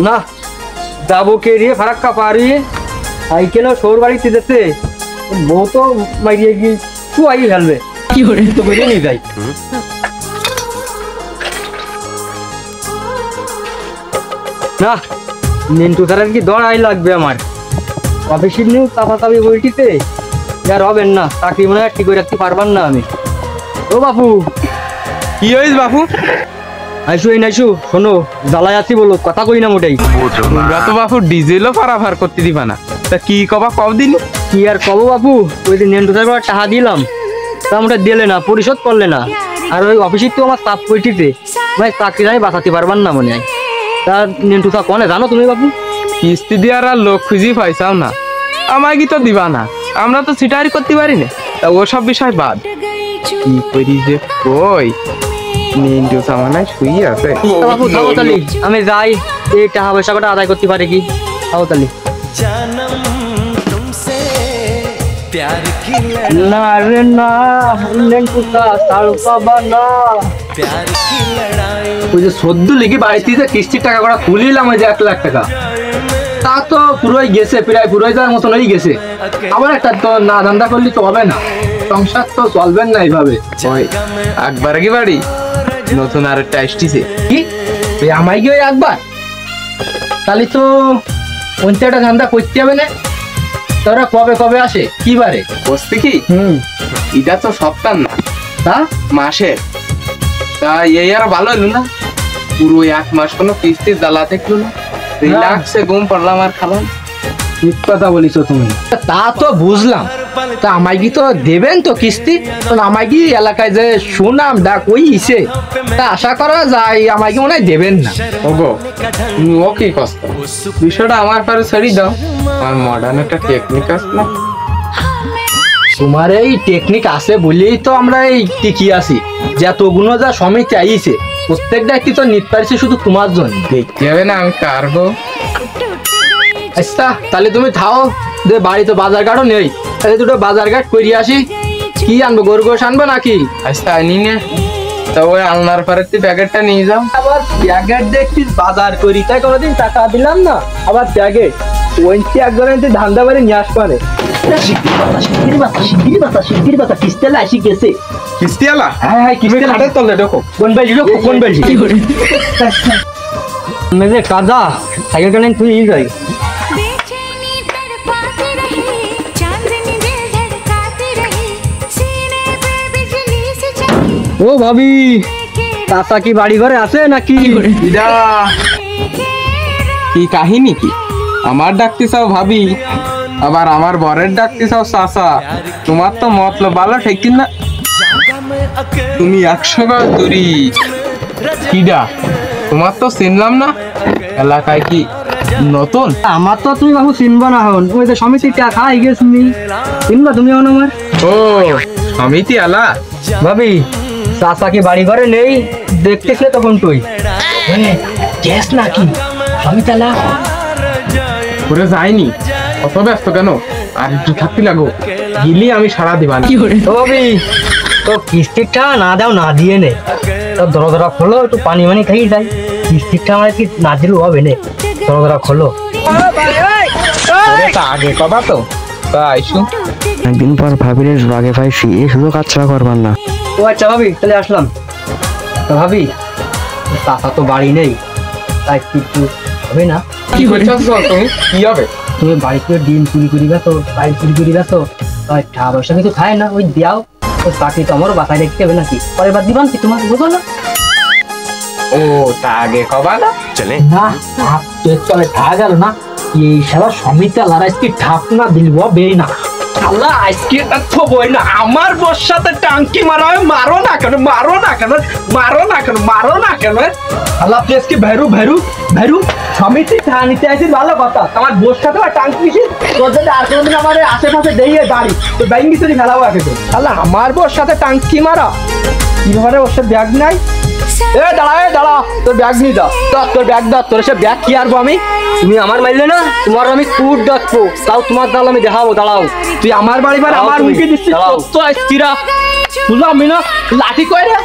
না যাবো কে রে ফারাক্কা পারি সাইকেল শোর বাড়িতে যেতে বউ তো মারিয়ে গিয়ে শুয়াই ফেলবে কি করে তো বেরিয়ে নিয়ে যাই। না নিন্টু স্যারের কি দড়াই লাগবে আমার অফিসের নিউ চাপাচাপি বইটিতে আর হবেন না চাকরি মনে হয় ঠিক করে রাখতে পারবেন না আমি। ও বাপু কি হয়েছে বাপু? আইসু এই নাইসু শোনো জ্বালাই আছি বলো কথা কই না মোটাই। তোমরা তো বাপু ডিজেলও পারাভার করতে দিবা না, তা কি কবা কব দিল? কি আর কব বাপু, ওই দিন নিন্টু স্যার টাকা দিলাম তা মোটা দিলে না, পরিশোধ করলে না। আর ওই অফিসের তো আমার চাপ বইটিতে ভাই চাকরি আমি বাঁচাতে পারবেন না মনে হয়। তা নিন্টু স্যার কনে জানো তুমি বাপু? কিস্তি দেওয়ার আর লোক খুঁজি পাইছাও না, আমায় কি তো দিবা না, আমরা তো সিটারি করতে পারি না। তা ওসব বিষয় বাদ, কি করি যে কই নিন্টু সামানায় শুই আছে। বাপু থাকো তালি আমি যাই, এই টাকা পয়সা কটা আদায় করতে পারে কি। থাকো তালি। না রে না নিন্টু স্যার সাড়ু পাবা না। ওই যে সদ্য লিখে বাড়িতে যে কিস্তির টাকা কটা তুলিলাম ওই যে 1 লাখ টাকা, তা তো পুরোই গেছে, প্রায় পুরোই যাওয়ার মতন হয়ে গেছে। আবার একটা তো না ধান্দা করলে তো হবে না, সংসার তো চলবেন না এইভাবে। ওই একবার কি বাড়ি নতুন আর একটা আসছে কি আমায় গিয়ে একবার তাহলে তো একটা ধান্দা করতে হবে না। তোরা কবে কবে আসে কি বারে বসতে কি? এটা তো সপ্তাহ না, তা মাসের। তা এই আর ভালো হলো না, পুরো 1 মাস কোনো কিস্তির জ্বালা থাকলো না, রিল্যাক্সে ঘুম পড়লাম আর খালাম। ঠিক কথা বলিস তুমি। তা তো বুঝলাম, তা আমায় কি তো দেবেন তো কিস্তি? আমায় কি এলাকায় যে সুনাম ডাক ওই ইসে, তা আশা করা যায় আমায় কি মনে হয় দেবেন না। ওগো তুমি ও কি কষ্ট, বিষয়টা আমার পারে ছেড়ে দাও, আমার মডার্ন একটা টেকনিক আছে না। তোমার এই টেকনিক আছে বলেই তো আমরা এই টিকি আছি, যতগুলো যা সমিতি আইছে প্রত্যেকটা কি তো নিতে পারছি শুধু তোমার জন্য। দেখতে হবে না আমি কারবো। আচ্ছা তাহলে তুমি থাও, যে বাড়িতে বাজার ঘাটও নেই, তাহলে দুটো বাজার ঘাট করিয়ে আসি। কি আনবো, গরু গোশ আনবো নাকি? আচ্ছা আনি না, তা ওই আলনার পারে প্যাকেটটা নিয়ে যাও। আবার প্যাকেট দেখছি বাজার করি, তাই কোনোদিন টাকা দিলাম না, আবার প্যাকেট ওইটি একজনের ধান্দা বাড়ি নিয়ে আসবা রে। কিস্তিওয়ালা? হ্যাঁ হ্যাঁ তুমি খাটের তলে ঢোকো। কোন বেলজি ঢোকো, কোন বেলজি? মেজে কাজা সাইকেল টানেন তুই যাই। ও ভাবি চাচা কি বাড়ি ঘরে আছে নাকি? কি কাহিনী কি? আমার ডাকতে চাও ভাবি, আবার আমার বরের ডাকতে চাও চাচা। তোমার তো মতলব ভালো ঠিক না। তুমি 100 গজ দূরি কিডা, তোমার তো চিনলাম না। এলাকায় কি নতুন? আমার তো তুমি বাবু চিনবা না, হন ওই যে সমিতি টাকা খাই গেছ তুমি চিনবা তুমি হন আমার। ও সমিতি আলা ভাবি চাচা কি বাড়ি ঘরে নেই, দেখতেছিলে তখন তুই গ্যাস নাকি সমিতি আলা? ঘুরে যায়নি, অত ব্যস্ত কেন? আর একটু থাকতে লাগো, গিলি আমি সারা দিবান। ও ভাবি তো কিস্তিটা না দাও না দিয়ে নে, তো দরদরা খোলো, একটু পানি মানি খাই যাই। কিস্তিটা আমার কি না দিলেও হবে না, দরদরা খোলো। আগে কবা তো আইসু একদিন পর ভাবির বাগে পাইছি, এই সুযোগ আচ্ছা করবার না। ও আচ্ছা ভাবি তাহলে আসলাম। তো ভাবি চাচা তো বাড়ি নেই, তাই কিছু হবে না? কি করছো তুমি? কি হবে? তুমি বাড়িতে ডিম চুরি করি গেছো, বাইক চুরি করি গেছো, টাকা পয়সা কিছু খায় না, ওই দেও। তো চাকরি তো আমারও বাসায় দেখতে হবে নাকি, পরের বার দিবান কি তোমার, বুঝো না? ও তা আগে কবা না চলে না চলে খাওয়া গেল না। এই সারা সমিতি আলার আজকে ঠাপ না দিলব বেই না। আল্লাহ আজকে তো বই না, আমার বর সাথে টাঙ্কি মারা হয়। মারো না কেন, মারো না কেন, মারো না কেন, মারো না কেন? আল্লাহ তুই আজকে ভেরু ভেরু ভেরু সমিতি ঠা নিতে আসি ভালো কথা, আমার বর সাথে টাঙ্কি মিশি তোর যদি আর কোনোদিন আমার আশেপাশে দিয়ে দাঁড়ি তো ব্যাঙ্গি চুরি খেলাবো একে তো। আল্লাহ আমার বর সাথে টাঙ্কি মারা কি ব্যাপারে? ওর সাথে ব্যাগ নাই। এ দাঁড়া তোর ব্যাগ নিয়ে যা, তোর ব্যাগ দাও। তোর সে ব্যাগ কি আরবো আমি? তুমি আমার মাইলে না, তোমার আমি কুট ডাকবো, তাও তোমার দাল আমি দেখাবো। দাঁড়াও, তুই আমার বাড়ি আমার মুখে দিচ্ছিস, দাঁড়াও। তো আজকিরা বুঝলাম আমি না লাঠি কই রে।